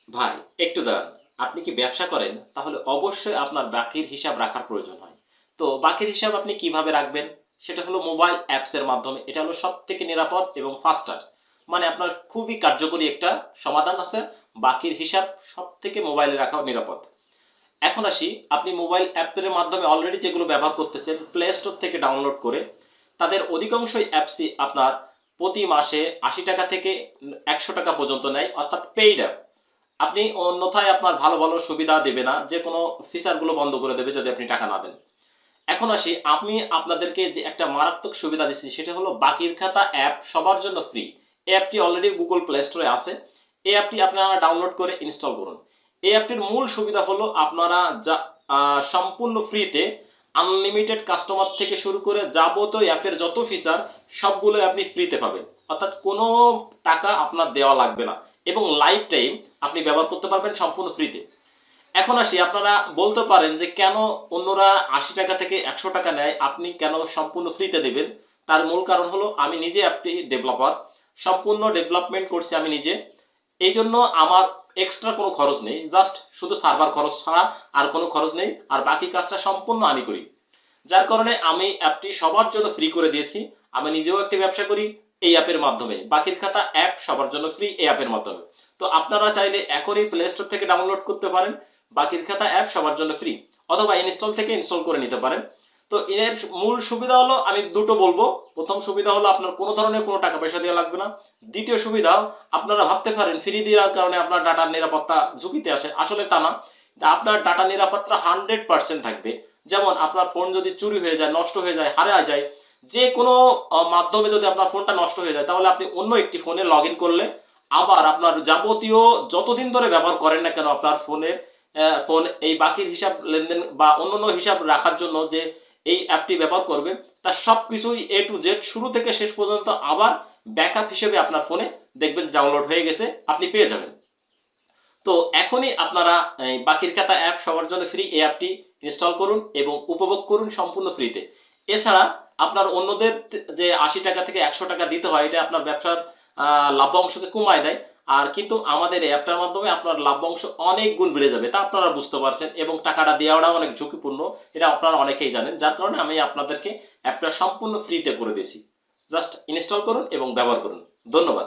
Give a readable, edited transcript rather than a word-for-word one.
ভাই একটু দাঁড়ান। আপনি কি ব্যবসা করেন? তাহলে অবশ্যই আপনার বাকির হিসাব রাখার প্রয়োজন হয়। তো বাকির হিসাব আপনি কিভাবে রাখবেন? সেটা হলো মোবাইল অ্যাপসের মাধ্যমে। এটা হলো সবথেকে নিরাপদ এবং ফাস্টার। মানে আপনার খুবই কার্যকরী একটা সমাধান আছে। বাকির হিসাব সবথেকে মোবাইলে রাখাও নিরাপদ। এখন আসি, আপনি মোবাইল অ্যাপের মাধ্যমে অলরেডি যেগুলো ব্যবহার করতেছেন প্লে স্টোর থেকে ডাউনলোড করে, তাদের অধিকাংশই অ্যাপসই আপনার প্রতি মাসে ৮০ টাকা থেকে ১০০ টাকা পর্যন্ত নেয়, অর্থাৎ পেইড অ্যাপ। আপনি অন্যথায় আপনার ভালো ভালো সুবিধা দেবে না, যে কোনো ফিচারগুলো বন্ধ করে দেবে যদি আপনি টাকা না দেন। এখন আসি, আমি আপনাদেরকে যে একটা মারাত্মক সুবিধা দিচ্ছি সেটা হলো বাকির খাতা অ্যাপ সবার জন্য ফ্রি। এই অ্যাপটি অলরেডি গুগল প্লে স্টোরে আছে। এই অ্যাপটি আপনারা ডাউনলোড করে ইনস্টল করুন। এই অ্যাপটির মূল সুবিধা হলো আপনারা যা সম্পূর্ণ ফ্রিতে আনলিমিটেড কাস্টমার থেকে শুরু করে যাবতীয় অ্যাপের যত ফিচার সবগুলো আপনি ফ্রিতে পাবেন, অর্থাৎ কোনো টাকা আপনার দেওয়া লাগবে না, এবং লাইফ টাইম আপনি ব্যবহার করতে পারবেন সম্পূর্ণ ফ্রিতে। এখন আসি, আপনারা বলতে পারেন যে কেন অন্যরা ৮০ টাকা থেকে ১০০ টাকা নেয়, আপনি কেন সম্পূর্ণ ফ্রিতে দেবেন? তার মূল কারণ হলো আমি নিজে অ্যাপটি ডেভেলপার, সম্পূর্ণ ডেভেলপমেন্ট করছি আমি নিজে। এই জন্য আমার এক্সট্রা কোনো খরচ নেই, জাস্ট শুধু সার্ভার খরচ ছাড়া আর কোনো খরচ নেই, আর বাকি কাজটা সম্পূর্ণ আমি করি। যার কারণে আমি অ্যাপটি সবার জন্য ফ্রি করে দিয়েছি। আমি নিজেও একটি ব্যবসা করি এই অ্যাপের মাধ্যমে। বাকির খাতা অ্যাপ সবার জন্য ফ্রি এই অ্যাপের মাধ্যমে। তো আপনারা চাইলে এখনই প্লে স্টোর থেকে ডাউনলোড করতে পারেন। বাকির খাতা অ্যাপ সবার জন্য ফ্রি, অথবা ইনস্টল থেকে ইনস্টল করে নিতে পারেন। তো এর মূল সুবিধা হলো আমি দুটো বলবো। প্রথম সুবিধা হলো আপনার কোনো ধরনের কোনো টাকা পয়সা দেওয়া লাগবে না। দ্বিতীয় সুবিধা, আপনারা ভাবতে পারেন ফ্রি দেওয়ার কারণে আপনার ডাটার নিরাপত্তা ঝুঁকিতে আসে, আসলে তা না। আপনার ডাটা নিরাপত্তা 100% থাকবে। যেমন আপনার ফোন যদি চুরি হয়ে যায়, নষ্ট হয়ে যায়, হারিয়ে যায়, যে কোনো মাধ্যমে যদি আপনার ফোনটা নষ্ট হয়ে যায়, তাহলে আপনি অন্য একটি ফোনে লগ ইন করলে আবার আপনার যাবতীয় যতদিন ধরে ব্যবহার করেন না কেন আপনার ফোনের ফোন এই বাকির হিসাব লেনদেন বা অন্যান্য হিসাব রাখার জন্য যে এই অ্যাপটি ব্যবহার করবেন, তার সব কিছুই এ টু জেড শুরু থেকে শেষ পর্যন্ত আবার ব্যাকআপ হিসেবে আপনার ফোনে দেখবেন ডাউনলোড হয়ে গেছে, আপনি পেয়ে যাবেন। তো এখনই আপনারা এই বাকির খাতা অ্যাপ সবার জন্য ফ্রি, এই অ্যাপটি ইনস্টল করুন এবং উপভোগ করুন সম্পূর্ণ ফ্রিতে। এছাড়া আপনার অন্যদের যে ৮০ টাকা থেকে ১০০ টাকা দিতে হয়, এটা আপনার ব্যবসার লাভ্যাংশকে কমায় দেয়। আর কিন্তু আমাদের এই অ্যাপটার মাধ্যমে আপনার লাভ্যাংশ অনেক গুণ বেড়ে যাবে, তা আপনারা বুঝতে পারছেন, এবং টাকাটা দেওয়াটাও অনেক ঝুঁকিপূর্ণ, এটা আপনারা অনেকেই জানেন। যার কারণে আমি আপনাদেরকে অ্যাপটা সম্পূর্ণ ফ্রিতে করে দিয়েছি। জাস্ট ইনস্টল করুন এবং ব্যবহার করুন। ধন্যবাদ।